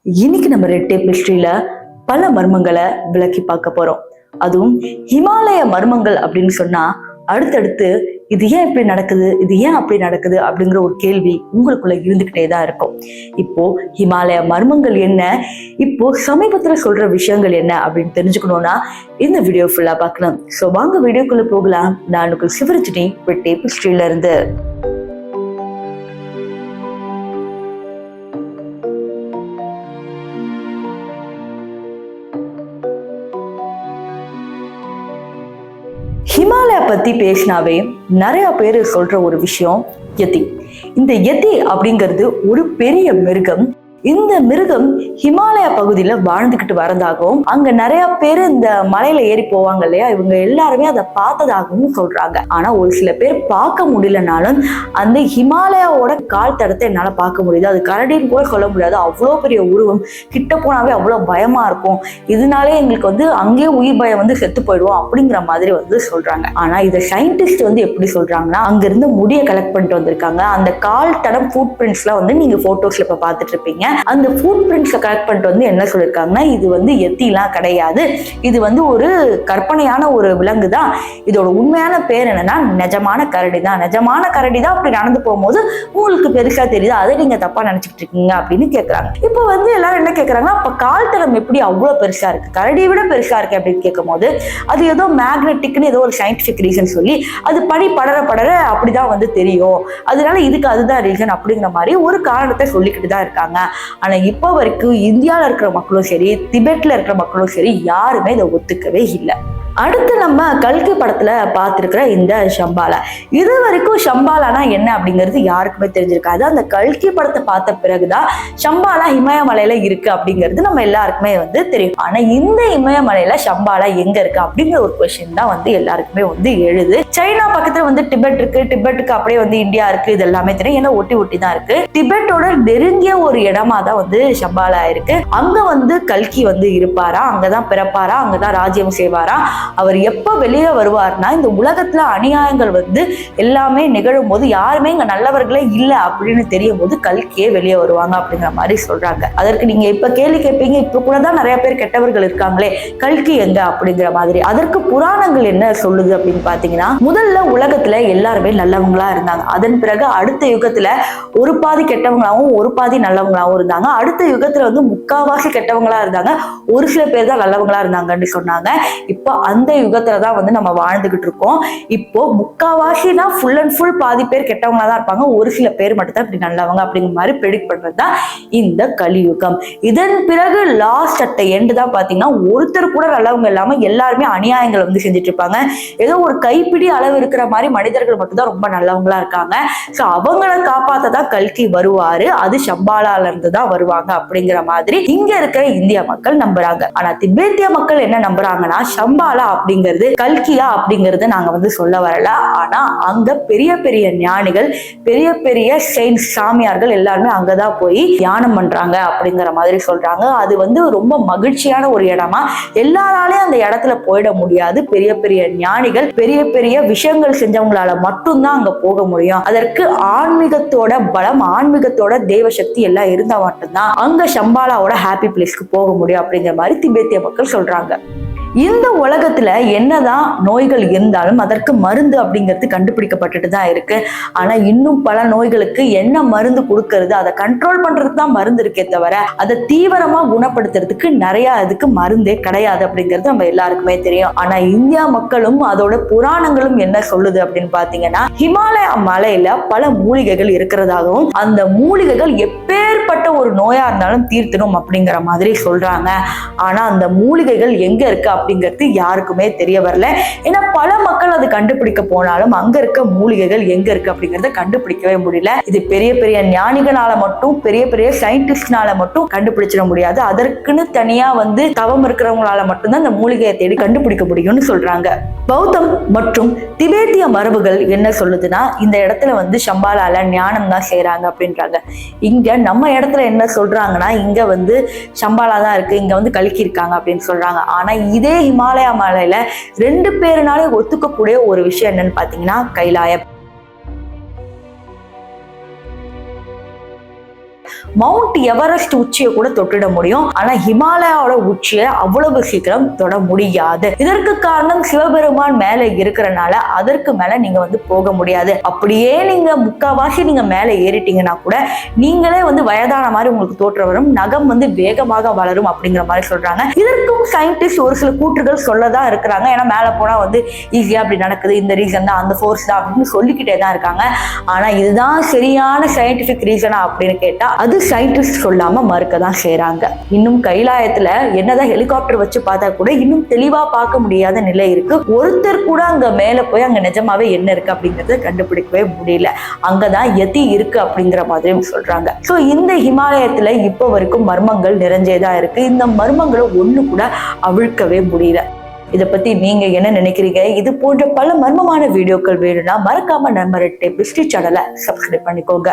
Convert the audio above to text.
இன்னைக்கு நம்ம red tape ஹிஸ்டரியில பல மர்மங்களை விளக்கி பார்க்க போறோம். அதுவும் ஹிமாலய மர்மங்கள் அப்படின்னு சொன்னா அடுத்தடுத்து இது ஏன் இப்படி நடக்குது, இது ஏன் அப்படி நடக்குது அப்படிங்கிற ஒரு கேள்வி உங்களுக்குள்ள இருந்துகிட்டே தான் இருக்கும். இப்போ ஹிமாலய மர்மங்கள் என்ன, இப்போ சமீபத்துல சொல்ற விஷயங்கள் என்ன அப்படின்னு தெரிஞ்சுக்கணும்னா இந்த வீடியோ ஃபுல்லா பார்க்கலாம். ஸோ வாங்க வீடியோக்குள்ள போகலாம். நான் உங்கள் சிவரஜினி ரெட் டேப் ஹிஸ்டரியில இருந்து. ஹிமாலயா பத்தி பேசினாவே நிறைய பேர் சொல்ற ஒரு விஷயம் யதி. இந்த யதி அப்படிங்கிறது ஒரு பெரிய மிருகம். இந்த மிருகம் ஹிமாலயா பகுதியில வாழ்ந்துகிட்டு வரதாகவும் அங்க நிறைய பேர் இந்த மலையில ஏறி போவாங்க இல்லையா, இவங்க எல்லாருமே அதை பார்த்ததாகவும் சொல்றாங்க. ஆனா ஒரு சில பேர் பார்க்க முடியலனாலும் அந்த ஹிமாலயாவோட கால் தடத்தை என்னால பார்க்க முடியுது. அது கரடின்னு கூட சொல்ல முடியாது, அவ்வளோ பெரிய உருவம். கிட்ட போனாவே அவ்வளவு பயமா இருக்கும். இதனாலே எங்களுக்கு அங்கேயே உயிர் பயம் செத்து போயிடுவோம் அப்படிங்கிற மாதிரி சொல்றாங்க. ஆனா இதை சயின்டிஸ்ட் எப்படி சொல்றாங்கன்னா, அங்க இருந்து முடிய கலெக்ட் பண்ணிட்டு வந்திருக்காங்க. அந்த கால் தடம் ஃபுட் பிரிண்ட்ஸ் எல்லாம் நீங்க போட்டோஸ்ல இப்ப பார்த்துட்டு இருப்பீங்க. அந்த ஃபுட் பிரிண்ட்ஸை கலெக்ட் பண்ணிட்டு என்ன சொல்லியிருக்காங்கன்னா, இது யத்திலாம் கிடையாது, இது ஒரு கற்பனையான ஒரு விலங்கு தான். இதோட உண்மையான பேர் என்னன்னா நிஜமான கரடி தான். நிஜமான கரடி தான் அப்படி நடந்து போகும்போது உங்களுக்கு பெருசா தெரியுது, அதை நீங்க தப்பா நினைச்சிட்டு இருக்கீங்க அப்படின்னு கேட்கறாங்க. இப்போ எல்லாரும் என்ன கேட்கறாங்கன்னா, அப்ப கால் தடம் எப்படி அவ்வளவு பெருசா இருக்கு, கரடியை விட பெருசா இருக்கு அப்படின்னு கேட்கும் போது அது ஏதோ மேக்னெட்டிக்னு ஏதோ ஒரு சயின்டிபிக் ரீசன் சொல்லி அது படி படர படர அப்படிதான் தெரியும், அதனால இதுக்கு அதுதான் ரீசன் அப்படிங்கிற மாதிரி ஒரு காரணத்தை சொல்லிக்கிட்டு தான் இருக்காங்க. ஆனா இப்ப வரைக்கும் இந்தியாவில் இருக்கிற மக்களும் சரி, திபெட்ல இருக்கிற மக்களும் சரி, யாருமே இதை ஒத்துக்கவே இல்லை. அடுத்து நம்ம கல்கி படத்துல பார்த்திருக்கிற இந்த ஷம்பாலா, இது வரைக்கும் ஷம்பாலானா என்ன அப்படிங்கிறது யாருக்குமே தெரிஞ்சிருக்காது. அந்த கல்கி படத்தை பார்த்த பிறகுதான் ஷம்பாலா இமயமலையில இருக்கு அப்படிங்கிறது நம்ம எல்லாருக்குமே தெரியும். ஆனா இந்த இமயமலையில ஷம்பாலா எங்க இருக்கு அப்படிங்கிற ஒரு கொஸ்டின் தான் எல்லாருக்குமே எழுது. சைனா பக்கத்துல டிபெட் இருக்கு, டிபெட்டுக்கு அப்படியே இந்தியா இருக்கு, இது எல்லாமே தெரியும், ஏன்னா ஒட்டி ஒட்டி தான் இருக்கு. டிபெட்டோட நெருங்கிய ஒரு இடமா தான் ஷம்பாலா இருக்கு. அங்க கல்கி இருப்பாரா, அங்கதான் பிறப்பாரா, அங்கதான் ராஜ்யம் செய்வாரா. அவர் எப்ப வெளியே வருவார்னா, இந்த உலகத்துல அநியாயங்கள் எல்லாமே நிகழும் போது யாருமே இங்க நல்லவர்களே இல்லை அப்படின்னு தெரியும் போது கல்கியே வெளியே வருவாங்க அப்படிங்கிற மாதிரி சொல்றாங்க. அதற்கு நீங்க இப்ப கேள்வி கேட்பீங்க, இப்ப கூடதான் நிறைய பேர் கெட்டவர்கள் இருக்காங்களே, கல்கி எங்க அப்படிங்கிற மாதிரி. அதற்கு புராணங்கள் என்ன சொல்லுது அப்படின்னு பாத்தீங்கன்னா, முதல்ல உலகத்துல எல்லாருமே நல்லவங்களா இருந்தாங்க. அதன் பிறகு அடுத்த யுகத்துல ஒரு பாதி கெட்டவங்களாவும் ஒரு பாதி நல்லவங்களாவும் இருந்தாங்க. அடுத்த யுகத்துல முக்காவாசி கெட்டவங்களா இருந்தாங்க, ஒரு சில பேர் தான் நல்லவங்களா இருந்தாங்கன்னு சொன்னாங்க. இப்போ அந்த யுகத்துலதான் நம்ம வாழ்ந்துகிட்டு இருக்கோம். இப்போ முக்காவாசி தான் ஃபுல் அண்ட் ஃபுல் பாதி பேர் கெட்டவங்களா தான் இருப்பாங்க, ஒரு சில பேர் மட்டும் தான் இப்படி நல்லவங்க அப்படிங்கிற மாதிரி ப்ரெடிக்ட் பண்றதுதான் இந்த கலியுகம். இதன் பிறகு லாஸ்ட் அட் த எண்ட் தான் பாத்தீங்கன்னா, ஒருத்தர் கூட நல்லவங்க இல்லாம எல்லாருமே அநியாயங்கள் செஞ்சுட்டு இருப்பாங்க. ஏதோ ஒரு கைப்பிடி அளவு இருக்கிற மாதிரி மனிதர்கள் மட்டும்தான் ரொம்ப நல்லவங்களா இருக்காங்க. சோ அவங்களை காப்பாத்ததான் கல்கி வருவாரு, அது ஷம்பாலால இருந்து தான் வருவாங்க அப்படிங்கிற மாதிரி இங்க இருக்கிற இந்திய மக்கள் நம்புறாங்க. ஆனா திபெத்திய மக்கள் என்ன நம்புறாங்கன்னா, ஷம்பாலா அப்படிங்கிறது கல்கியா அப்படிங்கறது நாங்க சொல்ல வரல. ஆனா அங்க பெரிய பெரிய ஞானிகள், பெரிய பெரிய செயின்ஸ், சாமியார்கள் எல்லாருமே அங்கதான் போய் தியானம் பண்றாங்க அப்படிங்கிற மாதிரி சொல்றாங்க. அது ரொம்ப மகிழ்ச்சியான ஒரு இடமா, எல்லாராலையும் அந்த இடத்துல போயிட முடியாது. பெரிய பெரிய ஞானிகள், பெரிய பெரிய விஷயங்கள் செஞ்சவங்களால மட்டும்தான் அங்க போக முடியும். அதற்கு ஆன்மீகத்தோட பலம், ஆன்மீகத்தோட தெய்வ சக்தி எல்லாம் இருந்தா மட்டும்தான் அங்க ஷம்பாலாவோட ஹாப்பி பிளேஸ்க்கு போக முடியும் அப்படிங்கிற மாதிரி திபெத்திய மக்கள் சொல்றாங்க. இந்த உலகத்துல என்னதான் நோய்கள் இருந்தாலும் அதற்கு மருந்து அப்படிங்கிறது கண்டுபிடிக்கப்பட்டுட்டு தான் இருக்கு. ஆனா இன்னும் பல நோய்களுக்கு என்ன மருந்து கொடுக்கறது, அதை கண்ட்ரோல் பண்றதுக்கு தான் மருந்து இருக்கே தவிர அதை தீவிரமா குணப்படுத்துறதுக்கு நிறைய அதுக்கு மருந்தே கிடையாது அப்படிங்கிறது நம்ம எல்லாருக்குமே தெரியும். ஆனா இந்தியா மக்களும் அதோட புராணங்களும் என்ன சொல்லுது அப்படின்னு பாத்தீங்கன்னா, ஹிமாலயா மலையில பல மூலிகைகள் இருக்கிறதாகவும் அந்த மூலிகைகள் எப்பேற்பட்ட ஒரு நோயா இருந்தாலும் தீர்த்தணும் அப்படிங்கிற மாதிரி சொல்றாங்க. ஆனா அந்த மூலிகைகள் எங்க இருக்கு அப்படிங்கிறது யாருக்குமே தெரிய வரல. ஏன்னா பல மக்கள் அது கண்டுபிடிக்க போனாலும் அங்க இருக்க மூலிகைகள் எங்க இருக்கு அப்படிங்கறத கண்டுபிடிக்கவே முடியல. இது பெரிய பெரிய ஞானிகளால மட்டும், பெரிய பெரிய சயின்டிஸ்ட்னால மட்டும் கண்டுபிடிச்சிட முடியாது. அதற்குன்னு தனியா தவம் இருக்கிறவங்களால மட்டும்தான் இந்த மூலிகையை தேடி கண்டுபிடிக்க முடியும்னு சொல்றாங்க. பௌத்தம் மற்றும் திபெத்திய மரபுகள் என்ன சொல்லுதுன்னா, இந்த இடத்துல ஷம்பாலால ஞானம் தான் செய்யறாங்க அப்படின்றாங்க. இங்க நம்ம இடத்துல என்ன சொல்றாங்கன்னா, இங்க ஷம்பாலா தான் இருக்கு, இங்க கல்கி இருக்காங்க அப்படின்னு சொல்றாங்க. ஆனா இதே ஹிமாலயா மலையில 2 பேருனாலே ஒத்துக்கக்கூடிய ஒரு விஷயம் என்னன்னு பாத்தீங்கன்னா, கைலாயம். மவுண்ட் எவரெஸ்ட் உச்சியை கூட தொட்டிட முடியும். ஆனா ஹிமாலயாவோட உச்சியை அவ்வளவு சீக்கிரம் தொட முடியாது. இதற்கு காரணம் சிவபெருமான் மேல இருக்கிறனால அதற்கு மேல நீங்க போக முடியாது. அப்படியே நீங்க முக்காவாசி நீங்க மேல ஏறிட்டீங்கன்னா கூட நீங்களே வயதான மாதிரி உங்களுக்கு தோற்றம் வரும், நகம் வேகமாக வளரும் அப்படிங்கிற மாதிரி சொல்றாங்க. இதற்கும் சயின்டிஸ்ட் ஒரு சில கூற்றுகள் சொல்லதான் இருக்கிறாங்க. ஏன்னா மேல போனா ஈஸியா அப்படி நடக்குது, இந்த ரீசன் தான், அந்த ஃபோர்ஸ் தான் அப்படின்னு சொல்லிக்கிட்டே தான் இருக்காங்க. ஆனா இதுதான் சரியான சயின்டிபிக் ரீசனா அப்படின்னு கேட்டா அது சயின்டிஸ்ட் சொல்லாம மறுக்க தான் செய்யறாங்க. இன்னும் கைலாயத்துல என்னதான் ஹெலிகாப்டர் வச்சு பார்த்தா கூட இன்னும் தெளிவா பார்க்க முடியாத நிலை இருக்கு. ஒருத்தர் கூட அங்க மேல போய் அங்க நிஜமாவே என்ன இருக்கு அப்படிங்கறத கண்டுபிடிக்கவே முடியல. அங்கதான் யதி இருக்கு அப்படிங்கிற மாதிரியும் சொல்றாங்க. சோ இந்த ஹிமாலயத்துல இப்ப வரைக்கும் மர்மங்கள் நிறைஞ்சேதான் இருக்கு. இந்த மர்மங்களை ஒண்ணு கூட அவிழ்க்கவே முடியல. இதை பத்தி நீங்க என்ன நினைக்கிறீங்க? இது போன்ற பல மர்மமான வீடியோக்கள் வேணும்னா மறக்காம நம்ம ரெட் டேப் ஹிஸ்டரி சேனலை சப்ஸ்கிரைப் பண்ணிக்கோங்க.